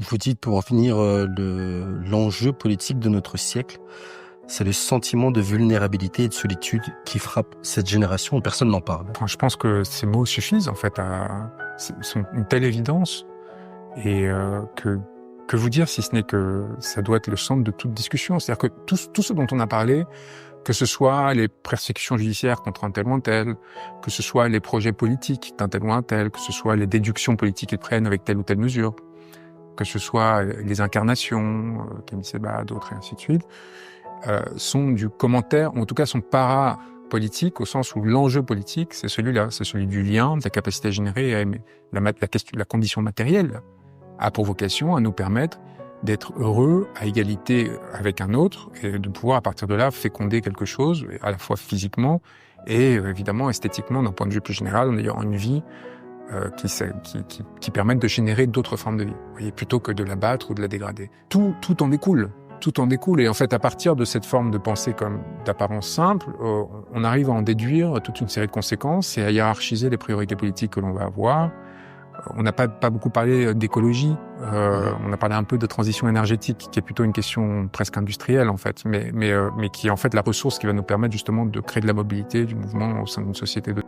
Vous dites pour en finir, l'enjeu politique de notre siècle, c'est le sentiment de vulnérabilité et de solitude qui frappe cette génération. Personne n'en parle. Enfin, je pense que ces mots suffisent en fait sont une telle évidence et que vous dire si ce n'est que ça doit être le centre de toute discussion. C'est-à-dire que tout ce dont on a parlé, que ce soit les persécutions judiciaires contre un tel ou un tel, que ce soit les projets politiques d'un tel ou un tel, que ce soit les déductions politiques qu'ils prennent avec telle ou telle mesure, que ce soit les incarnations, Camille Seba, d'autres et ainsi de suite, sont du commentaire, ou en tout cas sont para-politiques, au sens où l'enjeu politique, c'est celui-là, c'est celui du lien, de la capacité à générer et à aimer. La condition matérielle a pour vocation à nous permettre d'être heureux à égalité avec un autre et de pouvoir à partir de là féconder quelque chose, à la fois physiquement et évidemment esthétiquement d'un point de vue plus général, en ayant une vie qui permettent de générer d'autres formes de vie, vous voyez, plutôt que de l'abattre ou de la dégrader. Tout en découle. Tout en découle. Et en fait, à partir de cette forme de pensée comme d'apparence simple, on arrive à en déduire toute une série de conséquences et à hiérarchiser les priorités politiques que l'on va avoir. On n'a pas beaucoup parlé d'écologie. On a parlé un peu de transition énergétique, qui est plutôt une question presque industrielle, en fait, mais qui est en fait la ressource qui va nous permettre justement de créer de la mobilité, du mouvement au sein d'une société de